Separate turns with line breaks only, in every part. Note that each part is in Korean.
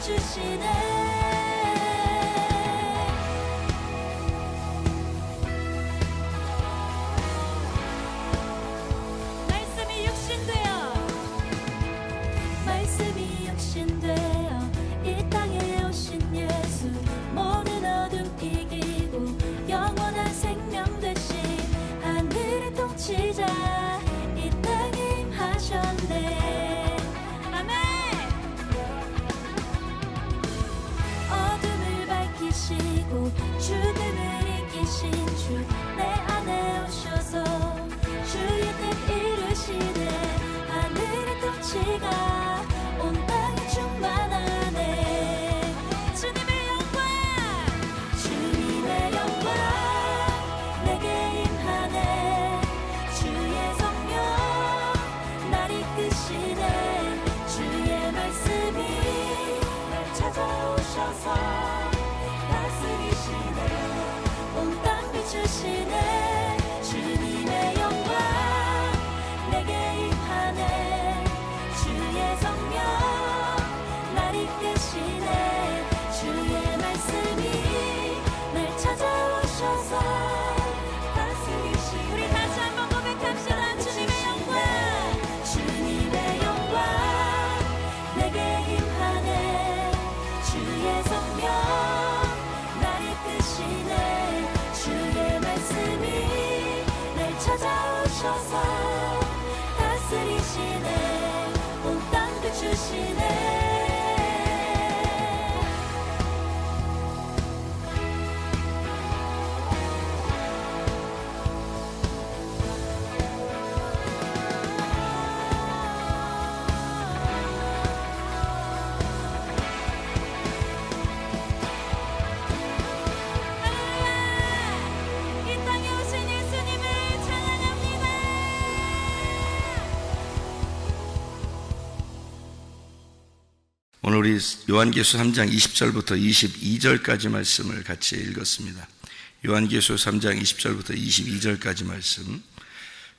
주시네. 말씀이 육신되어 말씀이 육신되어 이 땅에 오신 예수, 모든 어둠 이기고 영원한 생명 되신 하늘의 통치자 이 땅에 임하셨네. 아멘. 어둠을 밝히시고 죽음을 이기신 주 내 안에 오셔서 주의 뜻 이루시네. 하늘의 통치가 온 땅에 충만하네. 주님의 영광 주님의 영광 내게 임하네. 주의 성령 날 이끄시네. 주의 말씀이 날 찾아오셔서 다스리시네. 온 땅 비추시네. 주님의 영광 내게 임하네. 주의 성령 날 이끄시네. 주의 말씀이 날 찾아오셔서 다스리시네. 우리 다시 한번 고백합시다. 주님의 영광 주님의 영광 내게 임하네. 주의 성령 날 이끄시네. 주의 말씀이 날 찾아오셔서 다스리시네. 온 땅 비추시네. 할렐루야. 이 땅에 오신 예수님을 찬양합니다.
오늘 우리 요한계시서 3장 20절부터 22절까지 말씀을 같이 읽었습니다. 요한계시서 3장 20절부터 22절까지 말씀,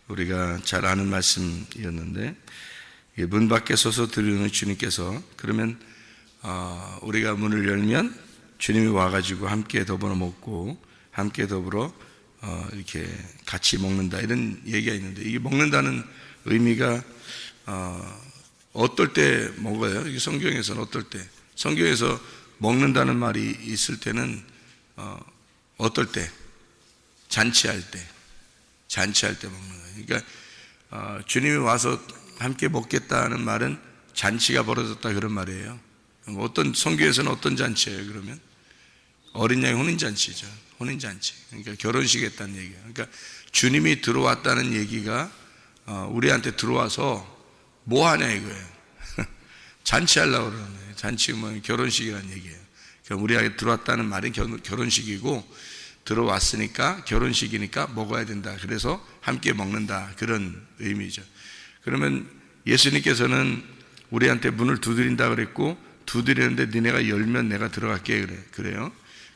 우리가 잘 아는 말씀이었는데, 문 밖에 서서 들으는 주님께서, 그러면 우리가 문을 열면 주님이 와가지고 함께 더불어 먹고 함께 더불어 이렇게 같이 먹는다, 이런 얘기가 있는데, 이게 먹는다는 의미가 어떨 때 먹어요? 이게 성경에서는 어떨 때? 성경에서 먹는다는 말이 있을 때는 어떨 때? 잔치할 때 먹는 거예요. 그러니까 주님이 와서 함께 먹겠다는 말은 잔치가 벌어졌다, 그런 말이에요. 어떤 성경에서는 어떤 잔치예요? 그러면 어린 양의 혼인잔치죠. 혼인잔치. 그러니까 결혼식 했다는 얘기예요. 그러니까 주님이 들어왔다는 얘기가 우리한테 들어와서 뭐 하냐 이거예요. 잔치하려고 그러는 거예요. 잔치 뭐 결혼식이라는 얘기예요. 그러니까 우리에게 들어왔다는 말이 결혼식이고, 들어왔으니까 결혼식이니까 먹어야 된다. 그래서 함께 먹는다, 그런 의미죠. 그러면 예수님께서는 우리한테 문을 두드린다 그랬고, 두드리는데 니네가 열면 내가 들어갈게 그래요.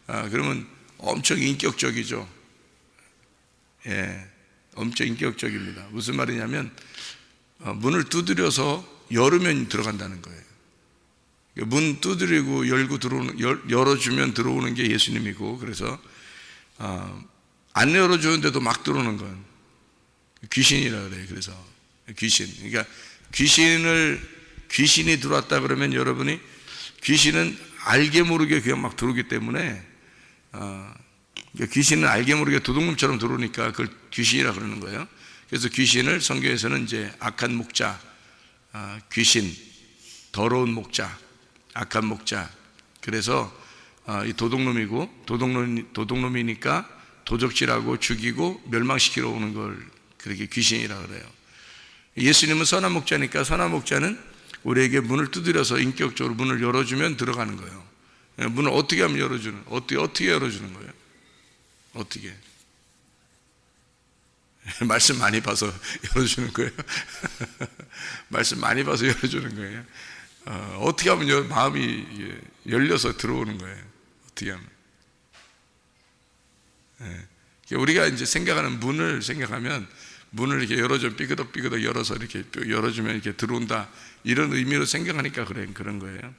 그러면 엄청 인격적이죠. 예, 엄청 인격적입니다. 무슨 말이냐면 문을 두드려서 열으면 들어간다는 거예요. 문 두드리고 열고 열어주면 들어오는 게 예수님이고, 그래서 안 열어주는데도 막 들어오는 건 귀신이라 그래요. 그래서 그러니까 귀신이 들어왔다 그러면, 여러분이 귀신은 알게 모르게 그냥 막 들어오기 때문에, 귀신은 알게 모르게 도둑놈처럼 들어오니까 그걸 귀신이라 그러는 거예요. 그래서 귀신을 성경에서는 이제 악한 목자, 귀신, 더러운 목자, 악한 목자, 그래서 이 도둑놈이고, 도둑놈이니까 도적질하고 죽이고 멸망시키러 오는 걸 그렇게 귀신이라 그래요. 예수님은 선한 목자니까, 선한 목자는 우리에게 문을 두드려서 인격적으로 문을 열어주면 들어가는 거예요. 문을 어떻게 하면 열어주는, 어떻게 열어주는 거예요? 어떻게? 말씀 많이 봐서 열어주는 거예요. 말씀 많이 봐서 열어주는 거예요. 어떻게 하면 마음이 열려서 들어오는 거예요? 어떻게 하면? 우리가 이제 생각하는 문을 생각하면, 문을 이렇게 열어줘, 삐그덕 열어서 이렇게 열어주면 이렇게 들어온다, 이런 의미로 생각하니까 그런 거예요.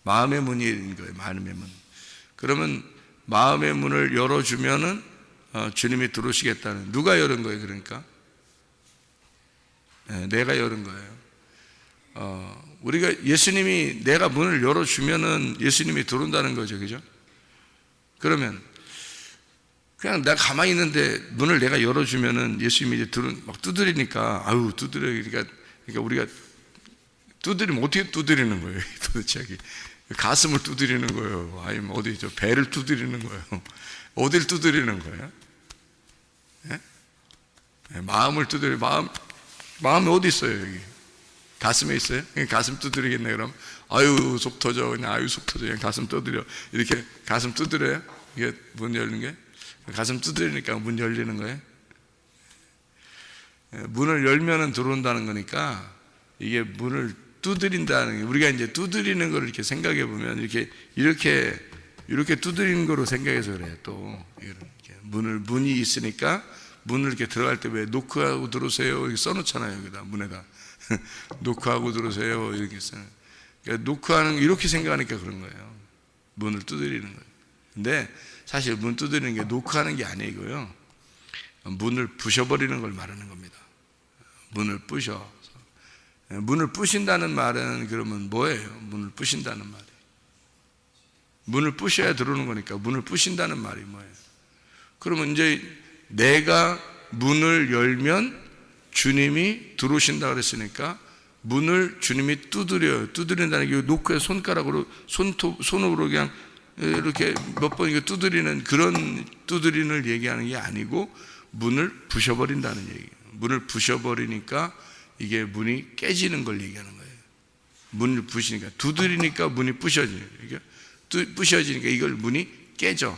마음의 문인 거예요. 마음의 문. 그러면 마음의 문을 열어주면은 주님이 들어오시겠다는, 누가 열은 거예요? 그러니까 내가 열은 거예요. 우리가 예수님이, 내가 문을 열어주면은 예수님이 들어온다는 거죠. 그죠? 그러면 그냥 내가 가만히 있는데 문을 내가 열어주면은 예수님이 이제 막 두드리니까, 아유, 두드리니까, 그러니까 우리가 두드리면 어떻게 두드리는 거예요? 도대체 여기 가슴을 두드리는 거예요? 아니면 어디 저 배를 두드리는 거예요? 어딜 두드리는 거예요? 예? 마음을 두드려. 마음이 어디 있어요? 여기 가슴에 있어요? 그냥 가슴 두드리겠네. 그럼 아유 속 터져, 그냥 아유 속 터져, 그냥 가슴 두드려. 이렇게 가슴 두드려요? 이게 문 열는 게? 가슴 두드리니까 문 열리는 거예요. 문을 열면은 들어온다는 거니까, 이게 문을 두드린다는 게, 우리가 이제 두드리는 걸 이렇게 생각해 보면 이렇게 두드리는 거로 생각해서 그래요. 또 이렇게 문이 있으니까 문을 이렇게 들어갈 때 왜 노크하고 들어오세요 이렇게 써놓잖아요. 여기다 문에다 노크하고 들어오세요 이렇게 써요. 그러니까 노크하는, 이렇게 생각하니까 그런 거예요. 문을 두드리는 거예요. 근데 사실 문 두드리는 게 노크하는 게 아니고요, 문을 부셔버리는 걸 말하는 겁니다. 문을 부셔. 문을 부신다는 말은 그러면 뭐예요? 문을 부신다는 말이, 문을 부셔야 들어오는 거니까 문을 부신다는 말이 뭐예요? 그러면 이제 내가 문을 열면 주님이 들어오신다 그랬으니까 문을 주님이 두드려요. 두드린다는 게 노크에 손가락으로 손으로 그냥 이렇게 몇 번 이거 두드리는, 그런 두드리는 얘기하는 게 아니고 문을 부셔버린다는 얘기예요. 문을 부셔버리니까 이게 문이 깨지는 걸 얘기하는 거예요. 문을 부시니까, 두드리니까 문이 부셔지니까, 부셔지니까 이걸 문이 깨져.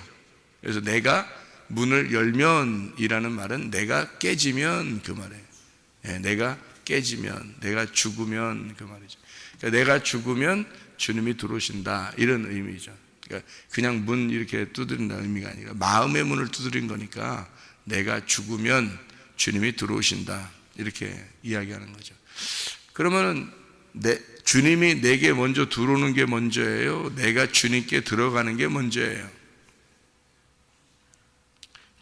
그래서 내가 문을 열면이라는 말은 내가 깨지면 그 말이에요. 내가 깨지면, 내가 죽으면 그 말이죠. 그러니까 내가 죽으면 주님이 들어오신다, 이런 의미죠. 그러니까 그냥 문 이렇게 두드린다는 의미가 아니라 마음의 문을 두드린 거니까 내가 죽으면 주님이 들어오신다, 이렇게 이야기하는 거죠. 그러면은 주님이 내게 먼저 들어오는 게 먼저예요? 내가 주님께 들어가는 게 먼저예요?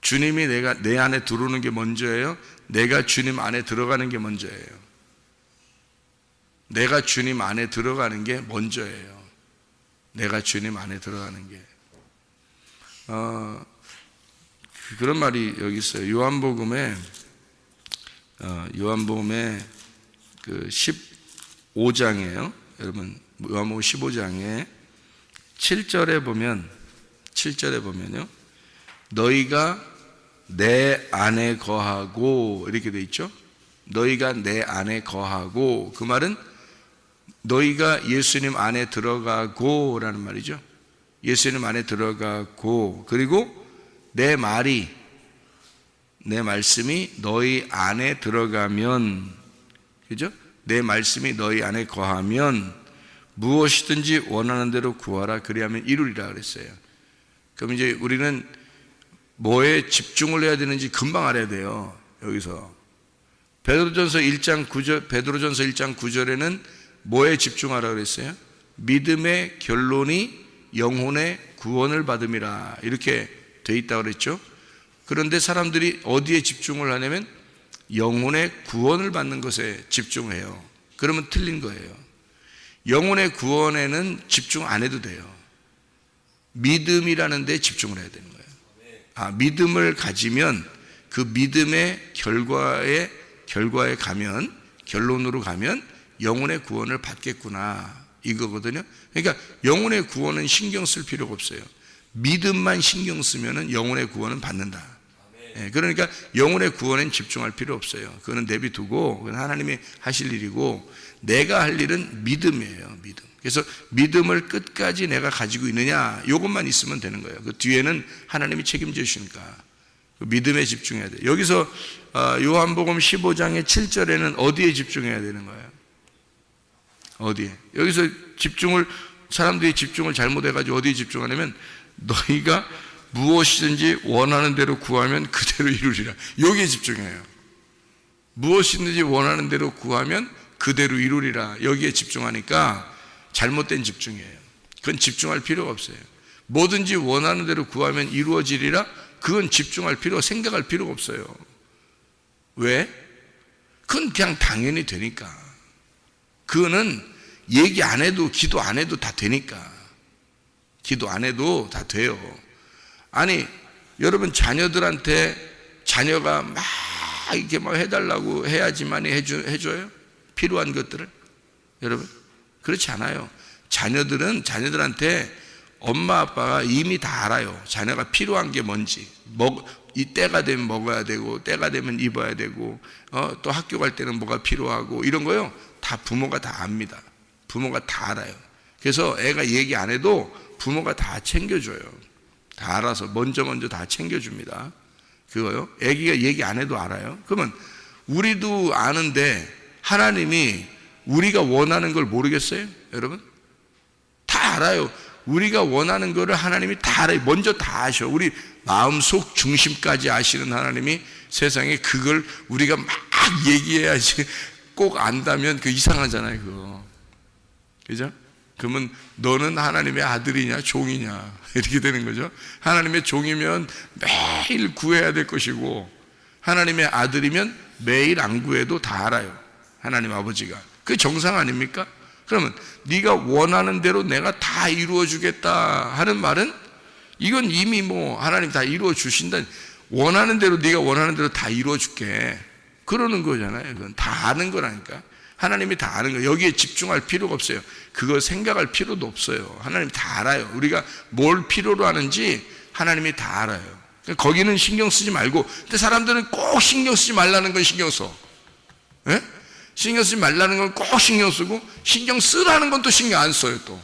주님이 내 안에 들어오는 게 먼저예요? 내가 주님 안에 들어가는 게 먼저예요? 내가 주님 안에 들어가는 게 먼저예요. 내가 주님 안에 들어가는 게. 그런 말이 여기 있어요. 요한복음에 그 15장이에요. 여러분, 요한복음 15장에 7절에 보면요, 너희가 내 안에 거하고, 이렇게 돼 있죠. 너희가 내 안에 거하고, 그 말은 너희가 예수님 안에 들어가고 라는 말이죠. 예수님 안에 들어가고, 그리고 내 말씀이 너희 안에 들어가면, 그죠? 내 말씀이 너희 안에 거하면 무엇이든지 원하는 대로 구하라, 그리하면 이루리라 그랬어요. 그럼 이제 우리는 뭐에 집중을 해야 되는지 금방 알아야 돼요. 여기서 베드로전서 1장 9절에는 뭐에 집중하라 그랬어요? 믿음의 결론이 영혼의 구원을 받음이라, 이렇게 돼 있다고 그랬죠. 그런데 사람들이 어디에 집중을 하냐면 영혼의 구원을 받는 것에 집중해요. 그러면 틀린 거예요. 영혼의 구원에는 집중 안 해도 돼요. 믿음이라는 데 집중을 해야 되는 거예요. 믿음을 가지면 그 믿음의 결과에 가면, 결론으로 가면 영혼의 구원을 받겠구나, 이거거든요. 그러니까 영혼의 구원은 신경 쓸 필요가 없어요. 믿음만 신경 쓰면 영혼의 구원은 받는다. 그러니까 영혼의 구원엔 집중할 필요 없어요. 그거는 내비두고, 그건 하나님이 하실 일이고, 내가 할 일은 믿음이에요. 믿음. 그래서 믿음을 끝까지 내가 가지고 있느냐, 이것만 있으면 되는 거예요. 그 뒤에는 하나님이 책임져 주시니까 그 믿음에 집중해야 돼요. 여기서 요한복음 15장의 7절에는 어디에 집중해야 되는 거예요? 어디에? 여기서 사람들이 집중을 잘못해가지고 어디에 집중하냐면, 너희가 무엇이든지 원하는 대로 구하면 그대로 이루리라, 여기에 집중해요. 무엇이든지 원하는 대로 구하면 그대로 이루리라, 여기에 집중하니까 잘못된 집중이에요. 그건 집중할 필요가 없어요. 뭐든지 원하는 대로 구하면 이루어지리라. 그건 집중할 필요, 생각할 필요가 없어요. 왜? 그건 그냥 당연히 되니까. 그거는 얘기 안 해도, 기도 안 해도 다 되니까. 기도 안 해도 다 돼요. 아니, 여러분 자녀들한테 자녀가 막 이렇게 막 해달라고 해야지만 해줘요? 필요한 것들을? 여러분, 그렇지 않아요. 자녀들한테 엄마 아빠가 이미 다 알아요. 자녀가 필요한 게 뭔지. 이 때가 되면 먹어야 되고, 때가 되면 입어야 되고, 또 학교 갈 때는 뭐가 필요하고, 이런 거요. 다 부모가 다 압니다. 부모가 다 알아요. 그래서 애가 얘기 안 해도 부모가 다 챙겨줘요. 다 알아서 먼저 다 챙겨줍니다. 그거요. 애기가 얘기 안 해도 알아요. 그러면 우리도 아는데 하나님이 우리가 원하는 걸 모르겠어요? 여러분? 다 알아요. 우리가 원하는 거를 하나님이 다 알아요. 먼저 다 아셔. 우리 마음속 중심까지 아시는 하나님이 세상에 그걸 우리가 막 얘기해야지 꼭 안다면 그 이상하잖아요, 그거. 그죠? 그러면 너는 하나님의 아들이냐 종이냐 이렇게 되는 거죠. 하나님의 종이면 매일 구해야 될 것이고, 하나님의 아들이면 매일 안 구해도 다 알아요. 하나님 아버지가. 그게 정상 아닙니까? 그러면 네가 원하는 대로 내가 다 이루어 주겠다 하는 말은, 이건 이미 뭐 하나님 다 이루어 주신다. 원하는 대로, 네가 원하는 대로 다 이루어 줄게, 그러는 거잖아요. 그건 다 아는 거라니까. 하나님이 다 아는 거예요. 여기에 집중할 필요가 없어요. 그거 생각할 필요도 없어요. 하나님이 다 알아요. 우리가 뭘 필요로 하는지 하나님이 다 알아요. 거기는 신경 쓰지 말고. 근데 사람들은 꼭 신경 쓰지 말라는 건 신경 써. 예? 신경 쓰지 말라는 건 꼭 신경 쓰고, 신경 쓰라는 건 또 신경 안 써요. 또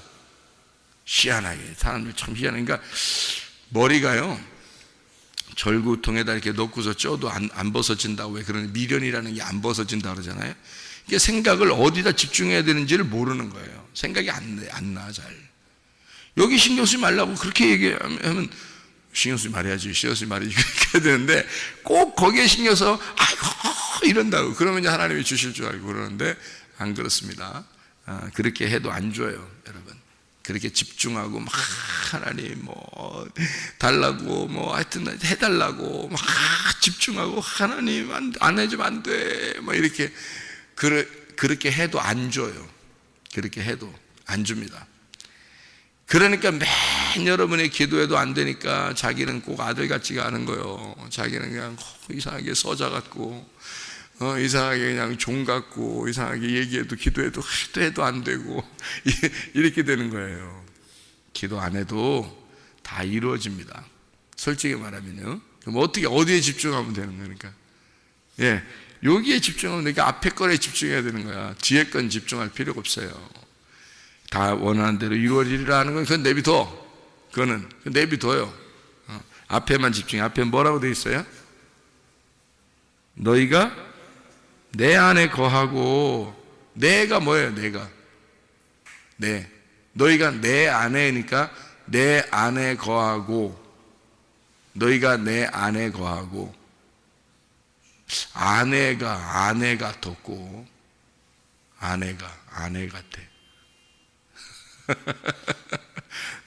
희한하게 사람들 참 희한해. 그러니까 머리가요, 절구통에다 이렇게 넣고서 쪄도 안 벗어진다고. 왜 그러는, 미련이라는 게 안 벗어진다 그러잖아요. 이게 생각을 어디다 집중해야 되는지를 모르는 거예요. 생각이 안 나, 잘. 여기 신경 쓰지 말라고 그렇게 얘기하면 신경 쓰지 말아야지, 신경 쓰지 말아야지 이렇게 해야 되는데, 꼭 거기에 신경 써 아이고 이런다고. 그러면 이제 하나님이 주실 줄 알고 그러는데 안 그렇습니다. 그렇게 해도 안 줘요, 여러분. 그렇게 집중하고 막 하나님 뭐 달라고 뭐 하여튼 해달라고 막 집중하고, 하나님 안 해주면 안 돼 뭐 이렇게 그렇게 해도 안 줘요. 그렇게 해도 안 줍니다. 그러니까 맨 여러분의 기도해도 안 되니까 자기는 꼭 아들 같지가 않은 거예요. 자기는 그냥 이상하게 서자 같고, 이상하게 그냥 종 같고, 이상하게 얘기해도 기도해도 해도 안 되고 이렇게 되는 거예요. 기도 안 해도 다 이루어집니다. 솔직히 말하면요. 그럼 어디에 집중하면 되는 거니까? 예, 여기에 집중하면 되니까 앞에 거에 집중해야 되는 거야. 뒤에 건 집중할 필요가 없어요. 다 원하는 대로 이루어지리라 하는 건 그건 내비둬. 그거는 내비둬요. 앞에만 집중해. 앞에 뭐라고 되어 있어요? 너희가 내 안에 거하고. 내가 뭐예요? 내가 너희가 내 안에니까 내 안에 거하고. 너희가 내 안에 거하고. 아내가 아내 같았고, 아내가 아내 같아.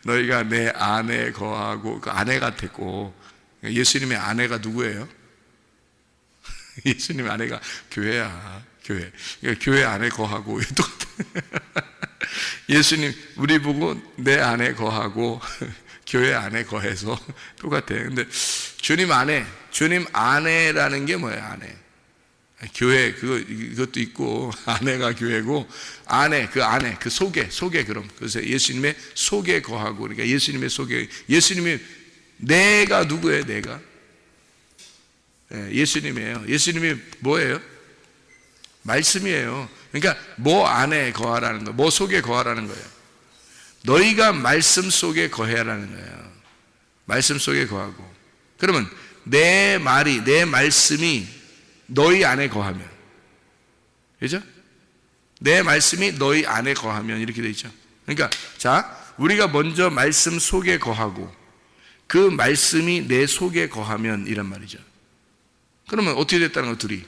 너희가 내 안에 거하고. 그 아내 같았고. 예수님의 아내가 누구예요? 예수님의 아내가 교회야. 교회 안에 거하고. 똑같아. 예수님 우리 보고 내 안에 거하고 교회 안에 거해서 똑같아요. 근데 주님 아내라는 게 뭐예요? 아내. 교회 그것도 있고, 아내가 교회고, 그 속에 그럼. 그래서 예수님의 속에 거하고. 그러니까 예수님의 속에, 예수님이 내가 누구예요? 내가 예수님이에요. 예수님이 뭐예요? 말씀이에요. 그러니까 뭐 안에 거하라는 거예요. 뭐 속에 거하라는 거예요. 너희가 말씀 속에 거해라는 거예요. 말씀 속에 거하고. 그러면 내 말씀이 너희 안에 거하면, 그죠? 내 말씀이 너희 안에 거하면 이렇게 돼 있죠. 그러니까 자, 우리가 먼저 말씀 속에 거하고 그 말씀이 내 속에 거하면 이란 말이죠. 그러면 어떻게 됐다는 거? 둘이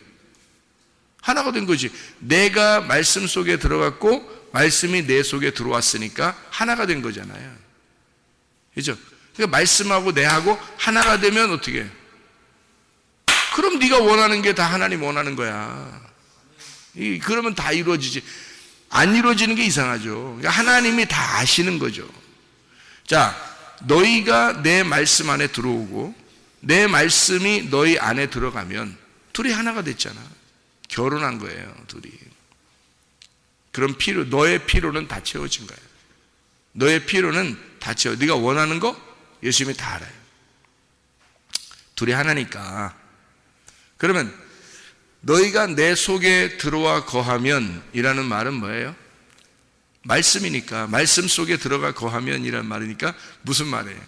하나가 된 거지. 내가 말씀 속에 들어갔고 말씀이 내 속에 들어왔으니까 하나가 된 거잖아요. 그죠? 그러니까 말씀하고 내하고 하나가 되면 어떻게 해요? 그럼 네가 원하는 게 다 하나님 원하는 거야. 그러면 다 이루어지지. 안 이루어지는 게 이상하죠. 그러니까 하나님이 다 아시는 거죠. 자, 너희가 내 말씀 안에 들어오고 내 말씀이 너희 안에 들어가면 둘이 하나가 됐잖아. 결혼한 거예요, 둘이. 그럼 너의 필요는 다 채워진 거예요. 너의 필요는 다 채워. 네가 원하는 거 예수님이 다 알아요. 둘이 하나니까. 그러면 너희가 내 속에 들어와 거하면 이라는 말은 뭐예요? 말씀이니까. 말씀 속에 들어가 거하면 이라는 말이니까 무슨 말이에요?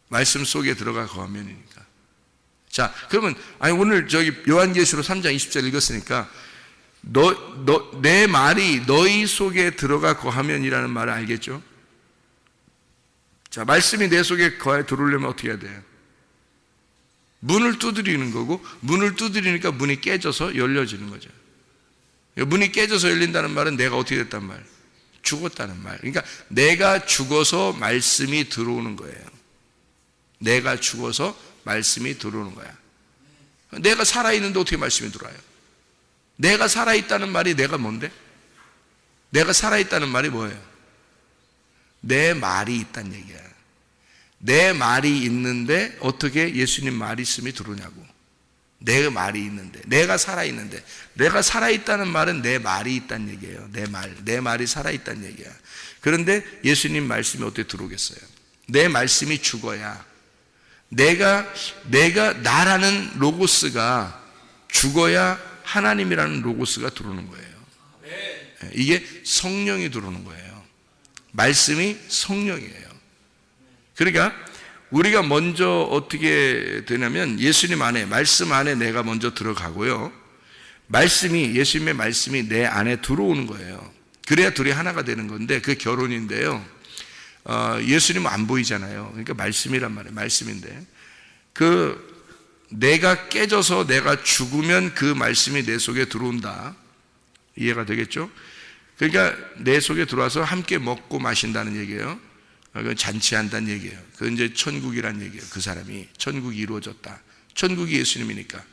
말씀 속에 들어가 거하면이니까. 자, 그러면 오늘 저기 요한계시록 3장 20절 읽었으니까 내 말이 너희 속에 들어가 거하면이라는 말을 알겠죠? 자, 말씀이 내 속에 거해 들어오려면 어떻게 해야 돼요? 문을 두드리는 거고, 문을 두드리니까 문이 깨져서 열려지는 거죠. 문이 깨져서 열린다는 말은 내가 어떻게 됐단 말? 죽었다는 말. 그러니까 내가 죽어서 말씀이 들어오는 거예요. 내가 죽어서 말씀이 들어오는 거야. 내가 살아있는데 어떻게 말씀이 들어와요? 내가 살아있다는 말이 내가 뭔데? 내가 살아있다는 말이 뭐예요? 내 말이 있다는 얘기야. 내 말이 있는데 어떻게 예수님 말씀이 들어오냐고. 내 말이 있는데, 내가 살아있는데, 내가 살아있다는 말은 내 말이 있다는 얘기예요. 내 말이 살아있다는 얘기야. 그런데 예수님 말씀이 어떻게 들어오겠어요? 내 말씀이 죽어야, 내가 나라는 로고스가 죽어야 하나님이라는 로고스가 들어오는 거예요. 이게 성령이 들어오는 거예요. 말씀이 성령이에요. 그러니까 우리가 먼저 어떻게 되냐면 예수님 안에, 말씀 안에 내가 먼저 들어가고요. 예수님의 말씀이 내 안에 들어오는 거예요. 그래야 둘이 하나가 되는 건데, 그게 결혼인데요. 예수님은 안 보이잖아요. 그러니까 말씀이란 말이에요. 말씀인데. 내가 깨져서 내가 죽으면 그 말씀이 내 속에 들어온다. 이해가 되겠죠? 그러니까 내 속에 들어와서 함께 먹고 마신다는 얘기예요. 그건 잔치한다는 얘기예요. 그건 이제 천국이란 얘기예요. 그 사람이 천국이 이루어졌다. 천국이 예수님이니까.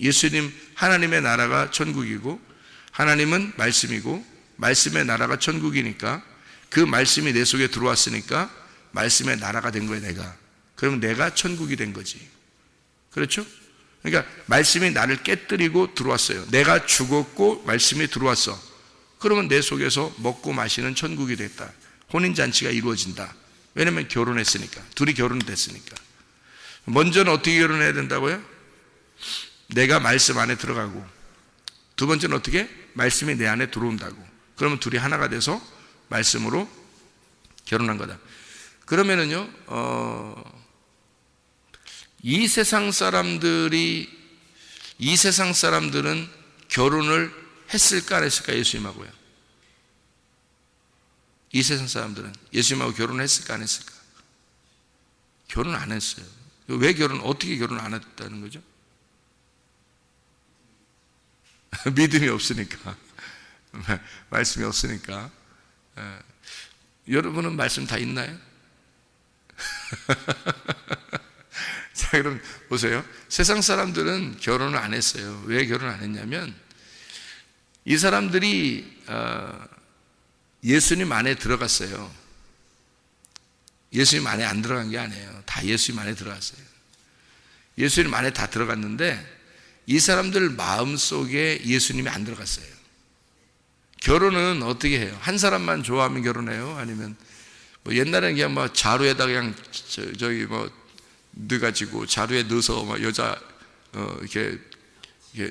예수님, 하나님의 나라가 천국이고 하나님은 말씀이고 말씀의 나라가 천국이니까 그 말씀이 내 속에 들어왔으니까 말씀의 나라가 된 거예요, 내가. 그러면 내가 천국이 된 거지. 그렇죠? 그러니까 말씀이 나를 깨뜨리고 들어왔어요. 내가 죽었고 말씀이 들어왔어. 그러면 내 속에서 먹고 마시는 천국이 됐다. 혼인잔치가 이루어진다. 왜냐하면 결혼했으니까. 둘이 결혼됐으니까. 먼저는 어떻게 결혼해야 된다고요? 내가 말씀 안에 들어가고, 두 번째는 어떻게? 말씀이 내 안에 들어온다고. 그러면 둘이 하나가 돼서 말씀으로 결혼한 거다. 그러면은요, 이 세상 사람들은 결혼을 했을까 안 했을까? 예수님하고요. 이 세상 사람들은 예수님하고 결혼을 했을까 안 했을까? 결혼 안 했어요. 왜 어떻게 결혼 안 했다는 거죠? 믿음이 없으니까. 말씀이 없으니까. 여러분은 말씀 다 있나요? 자, 그럼 보세요. 세상 사람들은 결혼을 안 했어요. 왜 결혼 안 했냐면 이 사람들이 예수님 안에 들어갔어요. 예수님 안에 안 들어간 게 아니에요. 다 예수님 안에 들어갔어요. 예수님 안에 다 들어갔는데 이 사람들 마음속에 예수님이 안 들어갔어요. 결혼은 어떻게 해요? 한 사람만 좋아하면 결혼해요? 아니면 옛날에는 그냥 자루에다 그냥 넣어가지고 자루에 넣어서 여자 이렇게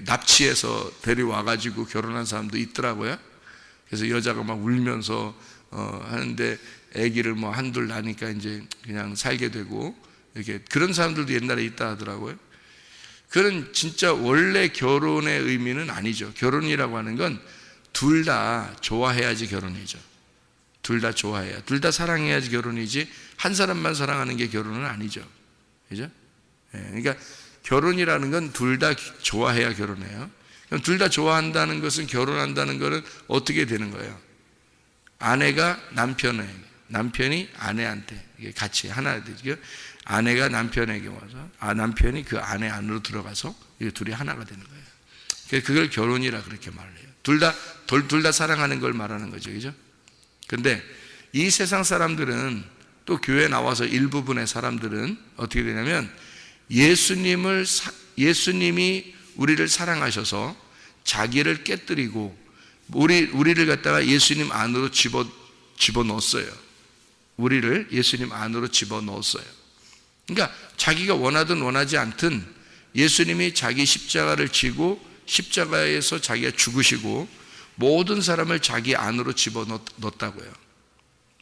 납치해서 데려와가지고 결혼한 사람도 있더라고요. 그래서 여자가 막 울면서 하는데 아기를 한둘 나니까 이제 그냥 살게 되고 이렇게 그런 사람들도 옛날에 있다 하더라고요. 그런 진짜 원래 결혼의 의미는 아니죠. 결혼이라고 하는 건 둘 다 좋아해야지 결혼이죠. 둘 다 좋아해야, 둘 다 사랑해야지 결혼이지 한 사람만 사랑하는 게 결혼은 아니죠. 그죠? 그러니까 결혼이라는 건 둘 다 좋아해야 결혼해요. 그럼 둘 다 좋아한다는 것은, 결혼한다는 것은 어떻게 되는 거예요? 아내가 남편에게, 남편이 아내한테, 이게 같이 하나 되죠. 아내가 남편에게 와서, 남편이 그 아내 안으로 들어가서 이 둘이 하나가 되는 거예요. 그래서 그걸 결혼이라 그렇게 말을 해요. 둘 다 사랑하는 걸 말하는 거죠, 그죠? 근데 이 세상 사람들은, 또 교회 나와서 일부분의 사람들은 어떻게 되냐면, 예수님이 우리를 사랑하셔서 자기를 깨뜨리고 우리를 갖다가 예수님 안으로 집어넣었어요. 우리를 예수님 안으로 집어넣었어요. 그러니까 자기가 원하든 원하지 않든 예수님이 자기 십자가를 지고 십자가에서 자기가 죽으시고 모든 사람을 자기 안으로 집어넣었다고요.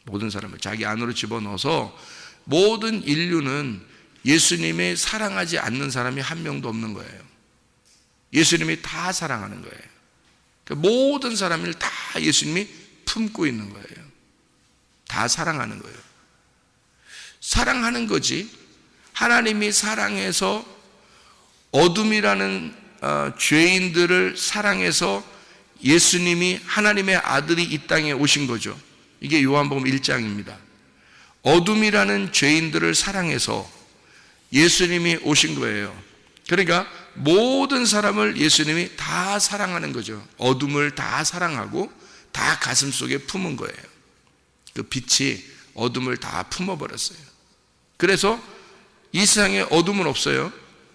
모든 사람을 자기 안으로 집어넣어서 모든 인류는 예수님의 사랑하지 않는 사람이 한 명도 없는 거예요. 예수님이 다 사랑하는 거예요. 그러니까 모든 사람을 다 예수님이 품고 있는 거예요. 다 사랑하는 거예요. 사랑하는 거지, 하나님이 사랑해서 어둠이라는 죄인들을 사랑해서 예수님이, 하나님의 아들이 이 땅에 오신 거죠. 이게 요한복음 1장입니다. 어둠이라는 죄인들을 사랑해서 예수님이 오신 거예요. 그러니까 모든 사람을 예수님이 다 사랑하는 거죠. 어둠을 다 사랑하고 다 가슴 속에 품은 거예요. 그 빛이 어둠을 다 품어버렸어요. 그래서 이 세상에 어둠은 없어요.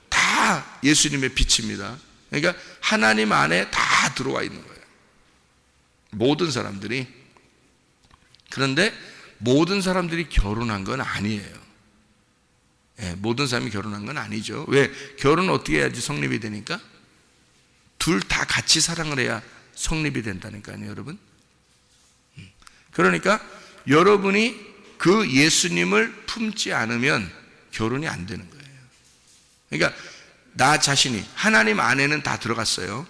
다 예수님의 빛입니다. 그러니까 하나님 안에 다 들어와 있는 거예요. 모든 사람들이. 그런데 모든 사람들이 결혼한 건 아니에요. 모든 사람이 결혼한 건 아니죠. 왜? 결혼은 어떻게 해야지 성립이 되니까? 둘 다 같이 사랑을 해야 성립이 된다니까요, 여러분. 그러니까 여러분이 그 예수님을 품지 않으면 결혼이 안 되는 거예요. 그러니까 나 자신이 하나님 안에는 다 들어갔어요.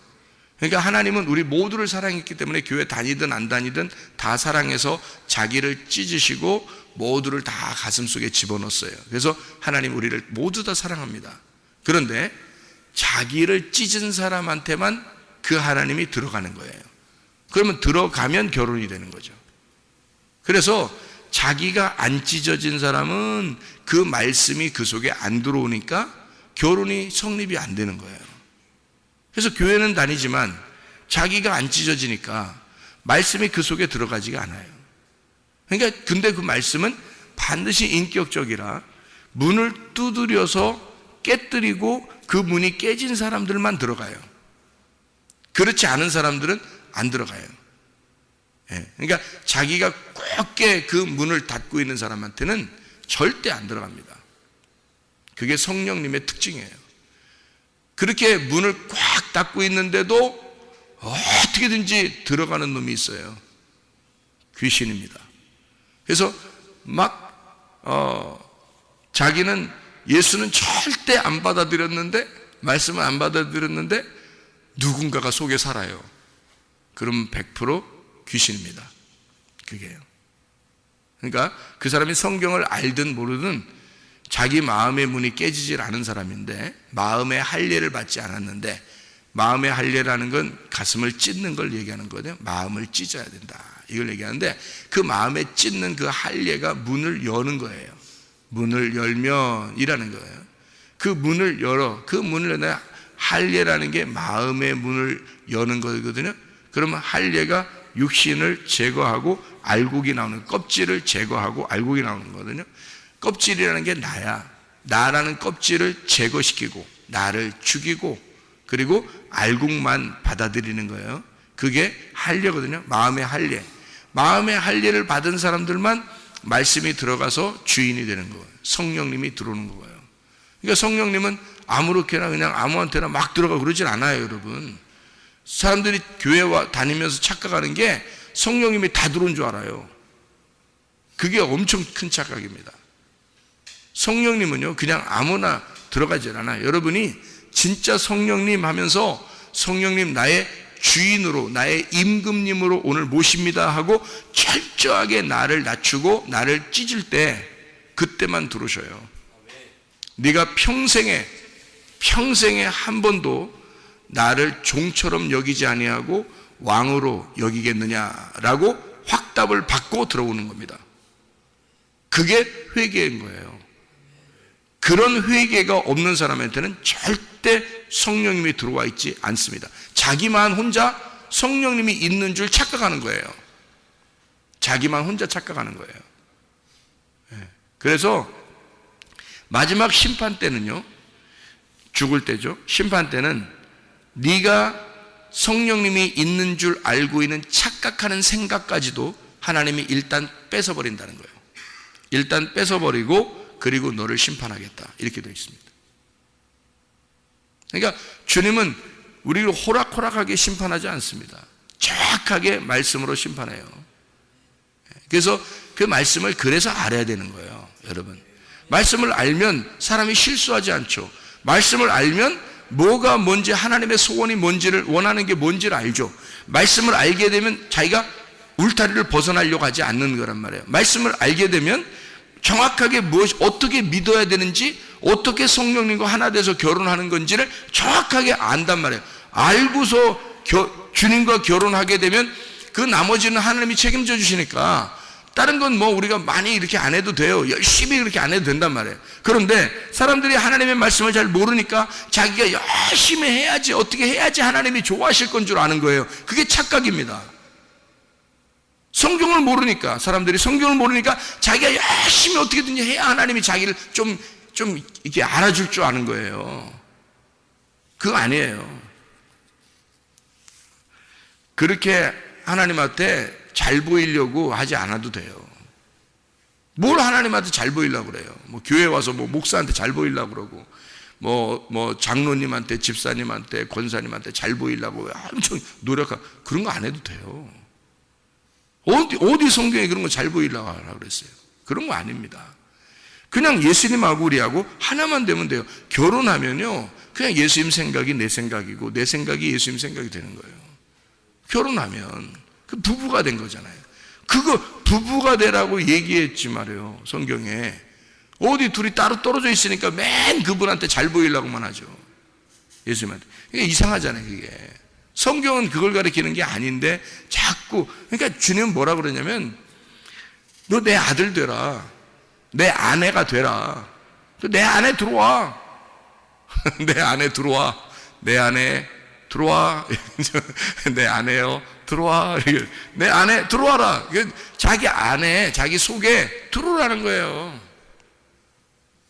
그러니까 하나님은 우리 모두를 사랑했기 때문에 교회 다니든 안 다니든 다 사랑해서 자기를 찢으시고 모두를 다 가슴 속에 집어넣었어요. 그래서 하나님 우리를 모두 다 사랑합니다. 그런데 자기를 찢은 사람한테만 그 하나님이 들어가는 거예요. 그러면 들어가면 결혼이 되는 거죠. 그래서 자기가 안 찢어진 사람은 그 말씀이 그 속에 안 들어오니까 결혼이 성립이 안 되는 거예요. 그래서 교회는 다니지만 자기가 안 찢어지니까 말씀이 그 속에 들어가지가 않아요. 그러니까 근데 그 말씀은 반드시 인격적이라 문을 두드려서 깨뜨리고 그 문이 깨진 사람들만 들어가요. 그렇지 않은 사람들은 안 들어가요. 그러니까 자기가 꽉 그 문을 닫고 있는 사람한테는 절대 안 들어갑니다. 그게 성령님의 특징이에요. 그렇게 문을 꽉 닫고 있는데도 어떻게든지 들어가는 놈이 있어요. 귀신입니다. 그래서 자기는 예수는 절대 안 받아들였는데, 말씀을 안 받아들였는데 누군가가 속에 살아요. 그럼 100% 귀신입니다. 그게요. 그러니까 그 사람이 성경을 알든 모르든 자기 마음의 문이 깨지질 않은 사람인데, 마음의 할례를 받지 않았는데, 마음의 할례라는 건 가슴을 찢는 걸 얘기하는 거거든요. 마음을 찢어야 된다, 이걸 얘기하는데, 그 마음에 찢는 그 할례가 문을 여는 거예요. 문을 열면 이라는 거예요. 그 문을 열어. 그 문을 열면 할례라는 게 마음의 문을 여는 거거든요. 그러면 할례가 육신을 제거하고 알곡이 나오는, 껍질을 제거하고 알곡이 나오는 거거든요. 껍질이라는 게 나야. 나라는 껍질을 제거시키고 나를 죽이고 그리고 알곡만 받아들이는 거예요. 그게 할례거든요. 마음의 할례. 마음의 할례를 받은 사람들만 말씀이 들어가서 주인이 되는 거예요. 성령님이 들어오는 거예요. 그러니까 성령님은 아무렇게나 그냥 아무한테나 막 들어가 그러진 않아요, 여러분. 사람들이 교회 다니면서 착각하는 게 성령님이 다 들어온 줄 알아요. 그게 엄청 큰 착각입니다. 성령님은요, 그냥 아무나 들어가질 않아요. 여러분이 진짜 성령님 하면서 성령님 나의 주인으로, 나의 임금님으로 오늘 모십니다 하고 철저하게 나를 낮추고 나를 찢을 때, 그때만 들어오셔요. 네가 평생에 한 번도 나를 종처럼 여기지 아니하고 왕으로 여기겠느냐라고 확답을 받고 들어오는 겁니다. 그게 회개인 거예요. 그런 회개가 없는 사람한테는 절대 성령님이 들어와 있지 않습니다. 자기만 혼자 성령님이 있는 줄 착각하는 거예요. 자기만 혼자 착각하는 거예요. 그래서 마지막 심판 때는요, 죽을 때죠. 심판 때는 네가 성령님이 있는 줄 알고 있는 착각하는 생각까지도 하나님이 일단 뺏어버린다는 거예요. 일단 뺏어버리고 그리고 너를 심판하겠다, 이렇게 되어 있습니다. 그러니까 주님은 우리를 호락호락하게 심판하지 않습니다. 정확하게 말씀으로 심판해요. 그래서 그 말씀을 그래서 알아야 되는 거예요, 여러분. 말씀을 알면 사람이 실수하지 않죠. 말씀을 알면 뭐가 뭔지, 하나님의 소원이 뭔지를, 원하는 게 뭔지를 알죠. 말씀을 알게 되면 자기가 울타리를 벗어나려고 하지 않는 거란 말이에요. 말씀을 알게 되면 정확하게 어떻게 믿어야 되는지, 어떻게 성령님과 하나 돼서 결혼하는 건지를 정확하게 안단 말이에요. 알고서 주님과 결혼하게 되면 그 나머지는 하나님이 책임져 주시니까 다른 건 뭐 우리가 많이 이렇게 안 해도 돼요. 열심히 그렇게 안 해도 된단 말이에요. 그런데 사람들이 하나님의 말씀을 잘 모르니까 자기가 열심히 해야지, 어떻게 해야지 하나님이 좋아하실 건 줄 아는 거예요. 그게 착각입니다. 성경을 모르니까, 사람들이 성경을 모르니까 자기가 열심히 어떻게든지 해야 하나님이 자기를 좀 이렇게 알아줄 줄 아는 거예요. 그거 아니에요. 그렇게 하나님한테 잘 보이려고 하지 않아도 돼요. 뭘 하나님한테 잘 보이려고 그래요? 뭐 교회 와서 뭐 목사한테 잘 보이려고 그러고, 뭐 장로님한테, 집사님한테, 권사님한테 잘 보이려고 엄청 노력하고, 그런 거 안 해도 돼요. 어디 성경에 그런 거 잘 보이려고 하라고 그랬어요? 그런 거 아닙니다. 그냥 예수님하고 우리하고 하나만 되면 돼요. 결혼하면요, 그냥 예수님 생각이 내 생각이고 내 생각이 예수님 생각이 되는 거예요. 결혼하면 그 부부가 된 거잖아요. 그거 부부가 되라고 얘기했지 말이에요, 성경에. 어디 둘이 따로 떨어져 있으니까 맨 그분한테 잘 보이려고만 하죠, 예수님한테. 이게 이상하잖아요, 그게. 성경은 그걸 가리키는 게 아닌데 자꾸, 그러니까 주님은 뭐라 그러냐면, 너 내 아들 되라, 내 아내가 되라, 내 안에 들어와. 내 안에 들어와. 내 안에 들어와. 내 안에요, 들어와. 내 안에 들어와라. 자기 안에, 자기 속에 들어오라는 거예요.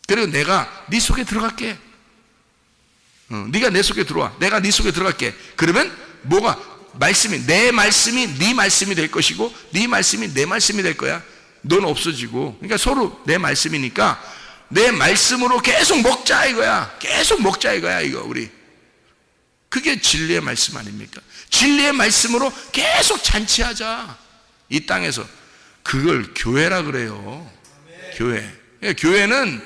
그리고 내가 네 속에 들어갈게. 네가 내 속에 들어와. 내가 네 속에 들어갈게. 그러면 뭐가, 말씀이, 내 말씀이 네 말씀이 될 것이고 네 말씀이 내 말씀이 될 거야. 넌 없어지고. 그러니까 서로 내 말씀이니까 내 말씀으로 계속 먹자 이거야. 계속 먹자 이거야, 이거 우리. 그게 진리의 말씀 아닙니까? 진리의 말씀으로 계속 잔치하자, 이 땅에서. 그걸 교회라 그래요. 교회. 교회는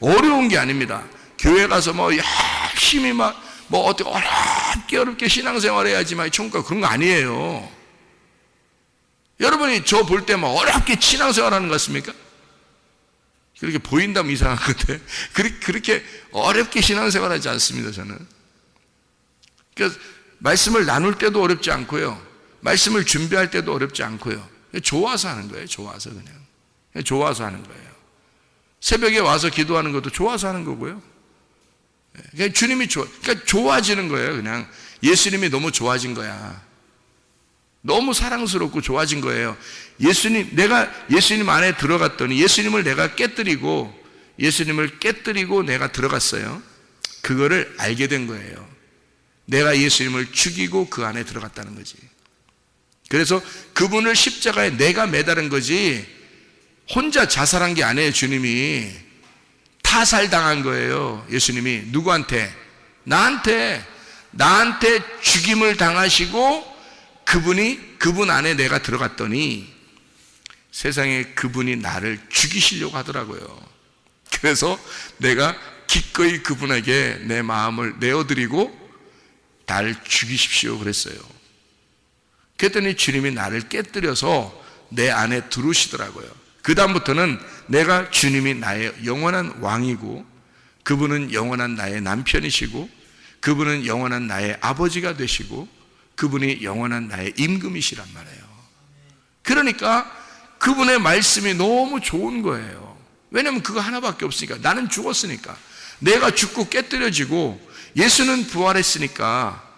어려운 게 아닙니다. 교회 가서 뭐 열심히 뭐 어떻게 어렵게 신앙생활 해야지만 천국가, 그런 거 아니에요. 여러분이 저 볼 때 뭐 어렵게 신앙생활 하는 것 같습니까? 그렇게 보인다면 이상한 건데, 그렇게 어렵게 신앙생활 하지 않습니다, 저는. 그래서 말씀을 나눌 때도 어렵지 않고요, 말씀을 준비할 때도 어렵지 않고요. 좋아서 하는 거예요. 좋아서, 그냥 좋아서 하는 거예요. 새벽에 와서 기도하는 것도 좋아서 하는 거고요. 그러니까 주님이 그러니까 좋아지는 거예요. 그냥 예수님이 너무 좋아진 거야. 너무 사랑스럽고 좋아진 거예요. 내가 예수님 안에 들어갔더니, 예수님을 내가 깨뜨리고 내가 들어갔어요. 그거를 알게 된 거예요. 내가 예수님을 죽이고 그 안에 들어갔다는 거지. 그래서 그분을 십자가에 내가 매달은 거지, 혼자 자살한 게 아니에요. 주님이 타살당한 거예요. 예수님이 누구한테? 나한테 죽임을 당하시고, 그분 안에 내가 들어갔더니 세상에 그분이 나를 죽이시려고 하더라고요. 그래서 내가 기꺼이 그분에게 내 마음을 내어드리고 나를 죽이십시오 그랬어요. 그랬더니 주님이 나를 깨뜨려서 내 안에 들어오시더라고요. 그 다음부터는 내가 주님이 나의 영원한 왕이고 그분은 영원한 나의 남편이시고 그분은 영원한 나의 아버지가 되시고 그분이 영원한 나의 임금이시란 말이에요. 그러니까 그분의 말씀이 너무 좋은 거예요. 왜냐하면 그거 하나밖에 없으니까. 나는 죽었으니까. 내가 죽고 깨뜨려지고 예수는 부활했으니까.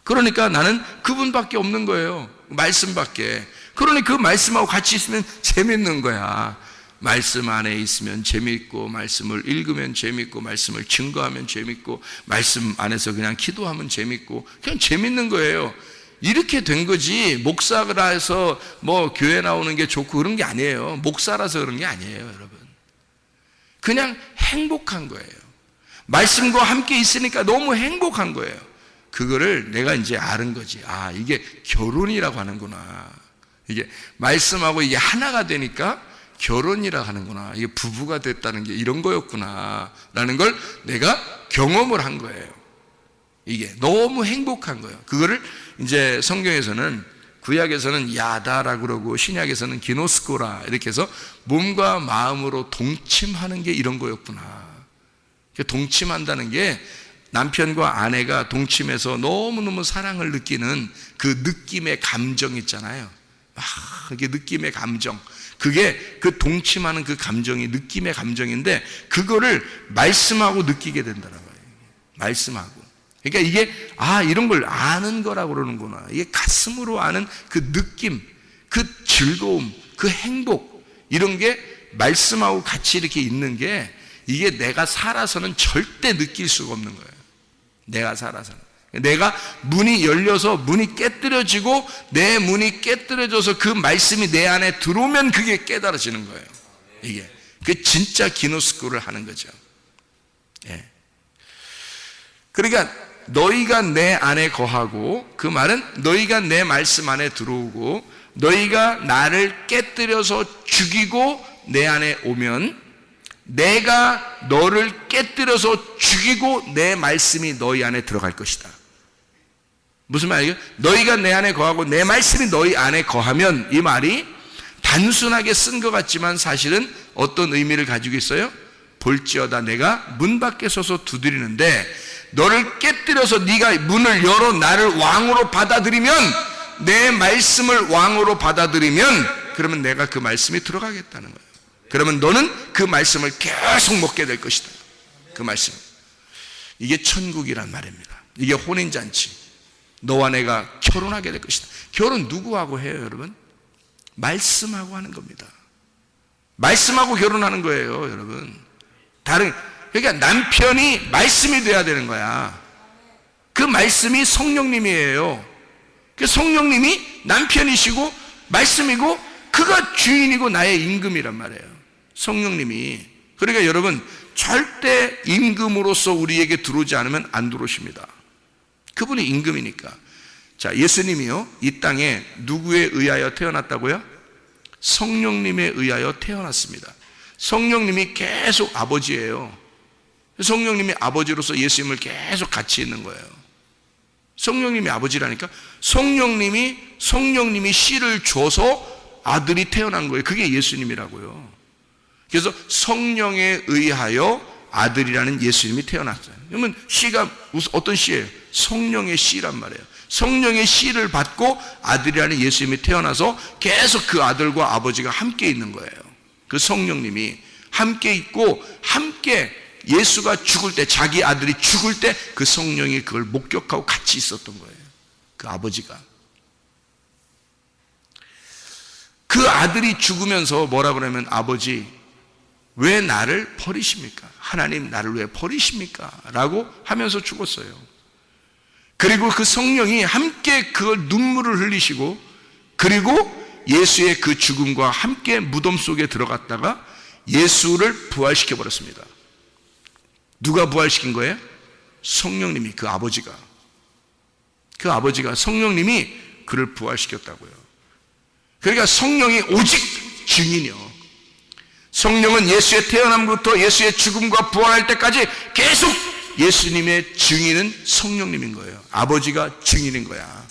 그러니까 나는 그분밖에 없는 거예요. 말씀밖에. 그러니 그 말씀하고 같이 있으면 재밌는 거야. 말씀 안에 있으면 재밌고, 말씀을 읽으면 재밌고, 말씀을 증거하면 재밌고, 말씀 안에서 그냥 기도하면 재밌고, 그냥 재밌는 거예요. 이렇게 된 거지. 목사라서 뭐 교회 나오는 게 좋고 그런 게 아니에요. 목사라서 그런 게 아니에요, 여러분. 그냥 행복한 거예요. 말씀과 함께 있으니까 너무 행복한 거예요. 그거를 내가 이제 아는 거지. 아, 이게 결혼이라고 하는구나. 이게 말씀하고 이게 하나가 되니까 결혼이라 하는구나. 이게 부부가 됐다는 게 이런 거였구나 라는 걸 내가 경험을 한 거예요. 이게 너무 행복한 거예요. 그거를 이제 성경에서는, 구약에서는 야다라고 그러고 신약에서는 기노스코라 이렇게 해서 몸과 마음으로 동침하는 게 이런 거였구나. 동침한다는 게 남편과 아내가 동침해서 너무너무 사랑을 느끼는 그 느낌의 감정 있잖아요. 막 이게 느낌의 감정, 그게 그 동침하는 그 감정이 느낌의 감정인데 그거를 말씀하고 느끼게 된다는 거예요. 말씀하고. 그러니까 이게 이런 걸 아는 거라고 그러는구나. 이게 가슴으로 아는 그 느낌, 그 즐거움, 그 행복, 이런 게 말씀하고 같이 이렇게 있는 게 이게 내가 살아서는 절대 느낄 수가 없는 거예요. 내가 살아서는. 내가 문이 열려서 문이 깨뜨려지고 내 문이 깨뜨려져서 그 말씀이 내 안에 들어오면 그게 깨달아지는 거예요. 이게 그 진짜 기노스코를 하는 거죠. 예. 그러니까 너희가 내 안에 거하고, 그 말은 너희가 내 말씀 안에 들어오고 너희가 나를 깨뜨려서 죽이고 내 안에 오면 내가 너를 깨뜨려서 죽이고 내 말씀이 너희 안에 들어갈 것이다. 무슨 말이에요? 너희가 내 안에 거하고 내 말씀이 너희 안에 거하면, 이 말이 단순하게 쓴 것 같지만 사실은 어떤 의미를 가지고 있어요? 볼지어다 내가 문 밖에 서서 두드리는데 너를 깨뜨려서 네가 문을 열어 나를 왕으로 받아들이면, 내 말씀을 왕으로 받아들이면, 그러면 내가 그 말씀이 들어가겠다는 거예요. 그러면 너는 그 말씀을 계속 먹게 될 것이다. 그 말씀. 이게 천국이란 말입니다. 이게 혼인잔치. 너와 내가 결혼하게 될 것이다. 결혼 누구하고 해요, 여러분? 말씀하고 하는 겁니다. 말씀하고 결혼하는 거예요, 여러분. 그러니까 남편이 말씀이 돼야 되는 거야. 그 말씀이 성령님이에요. 그 성령님이 남편이시고 말씀이고 그가 주인이고 나의 임금이란 말이에요. 성령님이. 그러니까 여러분, 절대 임금으로서 우리에게 들어오지 않으면 안 들어오십니다. 그분이 임금이니까. 자, 예수님이요, 이 땅에 누구에 의하여 태어났다고요? 성령님에 의하여 태어났습니다. 성령님이 계속 아버지예요. 성령님이 아버지로서 예수님을 계속 같이 있는 거예요. 성령님이 아버지라니까. 성령님이 씨를 줘서 아들이 태어난 거예요. 그게 예수님이라고요. 그래서 성령에 의하여 아들이라는 예수님이 태어났어요. 그러면 씨가 어떤 씨예요? 성령의 씨란 말이에요. 성령의 씨를 받고 아들이라는 예수님이 태어나서 계속 그 아들과 아버지가 함께 있는 거예요. 그 성령님이 함께 있고, 함께 예수가 죽을 때, 자기 아들이 죽을 때 그 성령이 그걸 목격하고 같이 있었던 거예요. 그 아버지가. 그 아들이 죽으면서 뭐라 그러면, 아버지 왜 나를 버리십니까? 하나님 나를 왜 버리십니까? 라고 하면서 죽었어요. 그리고 그 성령이 함께 그 눈물을 흘리시고, 그리고 예수의 그 죽음과 함께 무덤 속에 들어갔다가 예수를 부활시켜 버렸습니다. 누가 부활시킨 거예요? 성령님이, 그 아버지가. 그 아버지가, 성령님이 그를 부활시켰다고요. 그러니까 성령이 오직 증인이요. 성령은 예수의 태어남부터 예수의 죽음과 부활할 때까지 계속 예수님의 증인은 성령님인 거예요. 아버지가 증인인 거야.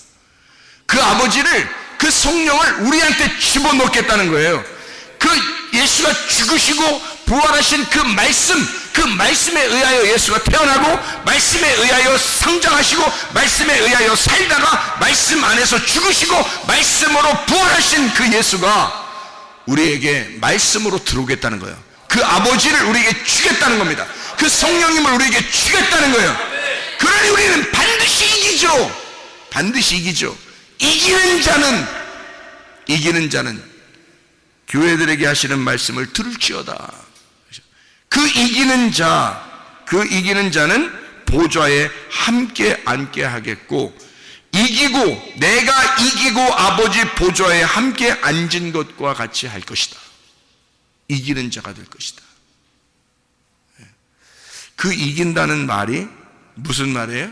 그 아버지를, 그 성령을 우리한테 집어넣겠다는 거예요. 그 예수가 죽으시고 부활하신 그 말씀, 그 말씀에 의하여 예수가 태어나고 말씀에 의하여 성장하시고 말씀에 의하여 살다가 말씀 안에서 죽으시고 말씀으로 부활하신 그 예수가 우리에게 말씀으로 들어오겠다는 거예요. 그 아버지를 우리에게 주겠다는 겁니다. 그 성령님을 우리에게 주겠다는 거예요. 그러니 우리는 반드시 이기죠. 반드시 이기죠. 이기는 자는 교회들에게 하시는 말씀을 들을지어다. 그 이기는 자는 보좌에 함께 앉게 하겠고, 내가 이기고 아버지 보좌에 함께 앉은 것과 같이 할 것이다. 이기는 자가 될 것이다. 그 이긴다는 말이 무슨 말이에요?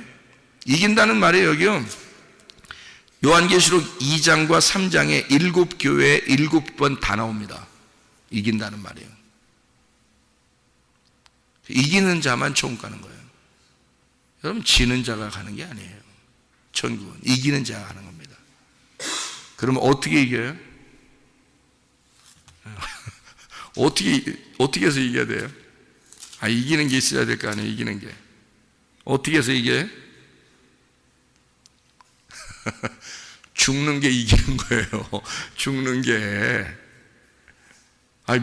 이긴다는 말이 여기요, 요한계시록 2장과 3장에 7교회에 7번 다 나옵니다. 이긴다는 말이에요. 이기는 자만 천국 가는 거예요. 여러분, 지는 자가 가는 게 아니에요. 천국은 이기는 자가 가는 겁니다. 그러면 어떻게 이겨요? 어떻게 해서 이겨야 돼요? 이기는 게 있어야 될 거 아니에요. 이기는 게 어떻게 해서 이겨요? 죽는 게 이기는 거예요. 죽는 게.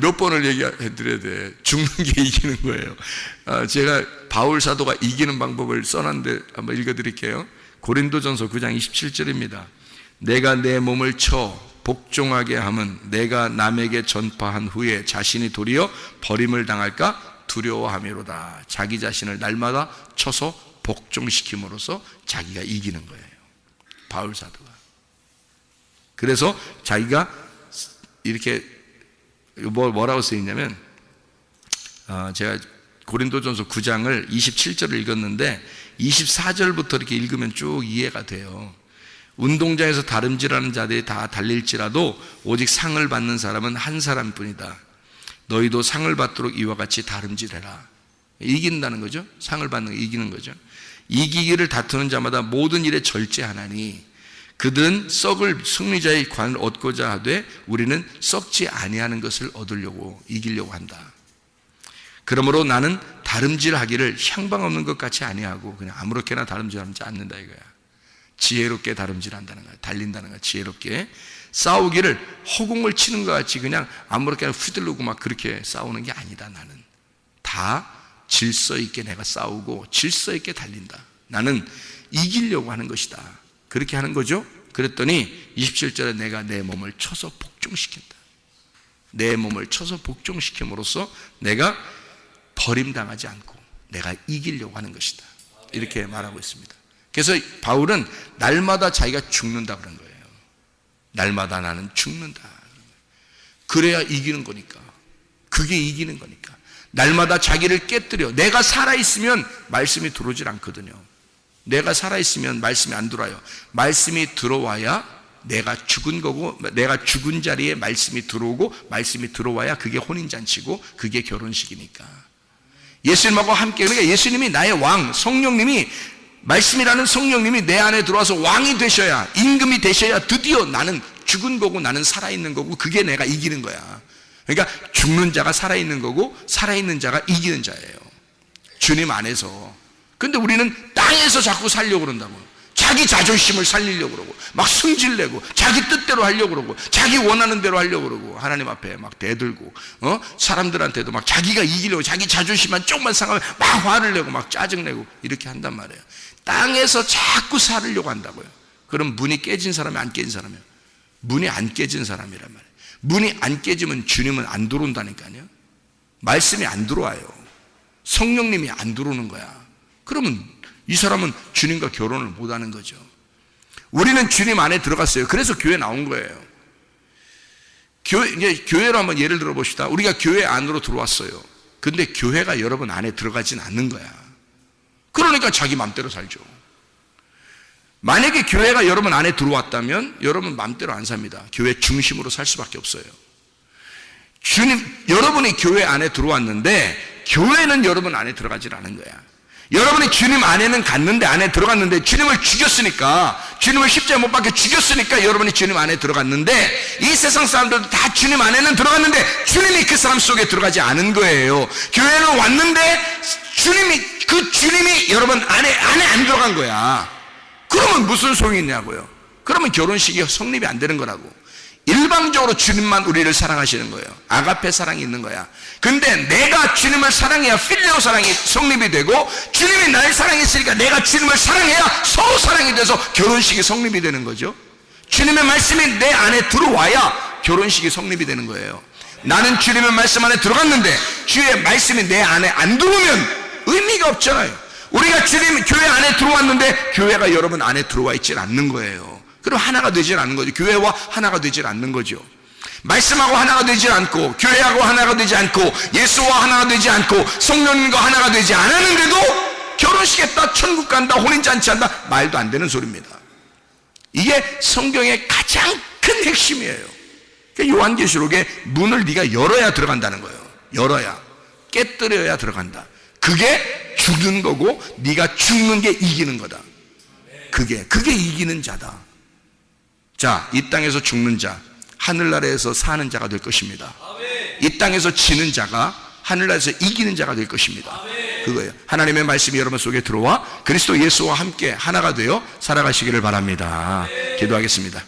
몇 번을 얘기해 드려야 돼. 죽는 게 이기는 거예요. 제가 바울 사도가 이기는 방법을 써놨는데 한번 읽어드릴게요. 고린도전서 9장 27절입니다. 내가 내 몸을 쳐 복종하게 함은 내가 남에게 전파한 후에 자신이 도리어 버림을 당할까 두려워함이로다. 자기 자신을 날마다 쳐서 복종시킴으로써 자기가 이기는 거예요. 바울 사도가. 그래서 자기가 이렇게 뭐라고 쓰여있냐면, 제가 고린도전서 9장을 27절을 읽었는데 24절부터 이렇게 읽으면 쭉 이해가 돼요. 운동장에서 다름질하는 자들이 다 달릴지라도 오직 상을 받는 사람은 한 사람뿐이다. 너희도 상을 받도록 이와 같이 다름질해라. 이긴다는 거죠. 상을 받는 거, 이기는 거죠. 이기기를 다투는 자마다 모든 일에 절제하나니 그들은 썩을 승리자의 관을 얻고자 하되 우리는 썩지 아니하는 것을 얻으려고, 이기려고 한다. 그러므로 나는 다름질하기를 향방 없는 것 같이 아니하고 그냥 아무렇게나 다름질하지 않는다 이거야. 지혜롭게 다름질한다는 거야. 달린다는 거야. 지혜롭게. 싸우기를 허공을 치는 것 같이 그냥 아무렇게나 휘둘르고 막 그렇게 싸우는 게 아니다. 나는 다 질서 있게 내가 싸우고 질서 있게 달린다. 나는 이기려고 하는 것이다. 그렇게 하는 거죠. 그랬더니 27절에 내가 내 몸을 쳐서 복종시킨다. 내 몸을 쳐서 복종시킴으로써 내가 버림당하지 않고 내가 이기려고 하는 것이다. 이렇게 말하고 있습니다. 그래서 바울은 날마다 자기가 죽는다 그런 거예요. 날마다 나는 죽는다. 그래야 이기는 거니까. 그게 이기는 거니까. 날마다 자기를 깨뜨려. 내가 살아있으면 말씀이 들어오질 않거든요. 내가 살아있으면 말씀이 안 들어와요. 말씀이 들어와야 내가 죽은 거고, 내가 죽은 자리에 말씀이 들어오고, 말씀이 들어와야 그게 혼인잔치고 그게 결혼식이니까. 예수님하고 함께, 그러니까 예수님이 나의 왕, 성령님이, 말씀이라는 성령님이 내 안에 들어와서 왕이 되셔야, 임금이 되셔야 드디어 나는 죽은 거고 나는 살아있는 거고 그게 내가 이기는 거야. 그러니까 죽는 자가 살아있는 거고 살아있는 자가 이기는 자예요. 주님 안에서. 근데 우리는 땅에서 자꾸 살려고 그런다고. 자기 자존심을 살리려고 그러고 막 승질내고 자기 뜻대로 하려고 그러고 자기 원하는 대로 하려고 그러고 하나님 앞에 막 대들고 사람들한테도 막 자기가 이기려고 자기 자존심만 조금만 상하면 막 화를 내고 막 짜증내고 이렇게 한단 말이에요. 땅에서 자꾸 살으려고 한다고요. 그럼 문이 깨진 사람이 안 깨진 사람이에요. 문이 안 깨진 사람이란 말이에요. 문이 안 깨지면 주님은 안 들어온다니까요. 말씀이 안 들어와요. 성령님이 안 들어오는 거야. 그러면 이 사람은 주님과 결혼을 못하는 거죠. 우리는 주님 안에 들어갔어요. 그래서 교회 나온 거예요. 이제 교회로 한번 예를 들어 봅시다. 우리가 교회 안으로 들어왔어요. 근데 교회가 여러분 안에 들어가진 않는 거야. 그러니까 자기 맘대로 살죠. 만약에 교회가 여러분 안에 들어왔다면 여러분 맘대로 안 삽니다. 교회 중심으로 살 수밖에 없어요. 여러분이 교회 안에 들어왔는데 교회는 여러분 안에 들어가질 않은 거야. 여러분이 주님 안에는 갔는데, 안에 들어갔는데, 주님을 죽였으니까, 주님을 십자가에 못 박혀 죽였으니까 여러분이 주님 안에 들어갔는데, 이 세상 사람들도 다 주님 안에는 들어갔는데 주님이 그 사람 속에 들어가지 않은 거예요. 교회는 왔는데 주님이 여러분 안에 안 들어간 거야. 그러면 무슨 소용이 있냐고요. 그러면 결혼식이 성립이 안 되는 거라고. 일방적으로 주님만 우리를 사랑하시는 거예요. 아가페 사랑이 있는 거야. 근데 내가 주님을 사랑해야 필레오 사랑이 성립이 되고, 주님이 나를 사랑했으니까 내가 주님을 사랑해야 서로 사랑이 돼서 결혼식이 성립이 되는 거죠. 주님의 말씀이 내 안에 들어와야 결혼식이 성립이 되는 거예요. 나는 주님의 말씀 안에 들어갔는데 주의 말씀이 내 안에 안 들어오면 의미가 없잖아요. 우리가 주님 교회 안에 들어왔는데 교회가 여러분 안에 들어와 있질 않는 거예요. 그럼 하나가 되질 않는 거죠. 교회와 하나가 되질 않는 거죠. 말씀하고 하나가 되지 않고, 교회하고 하나가 되지 않고, 예수와 하나가 되지 않고, 성령님과 하나가 되지 않았는데도 결혼식했다, 천국 간다, 혼인잔치한다, 말도 안 되는 소리입니다. 이게 성경의 가장 큰 핵심이에요. 요한계시록의 문을 네가 열어야 들어간다는 거예요. 열어야, 깨뜨려야 들어간다. 그게 죽는 거고, 네가 죽는 게 이기는 거다. 그게 이기는 자다. 자, 이 땅에서 죽는 자, 하늘나라에서 사는 자가 될 것입니다. 이 땅에서 지는 자가 하늘나라에서 이기는 자가 될 것입니다. 그거예요. 하나님의 말씀이 여러분 속에 들어와 그리스도 예수와 함께 하나가 되어 살아가시기를 바랍니다. 기도하겠습니다.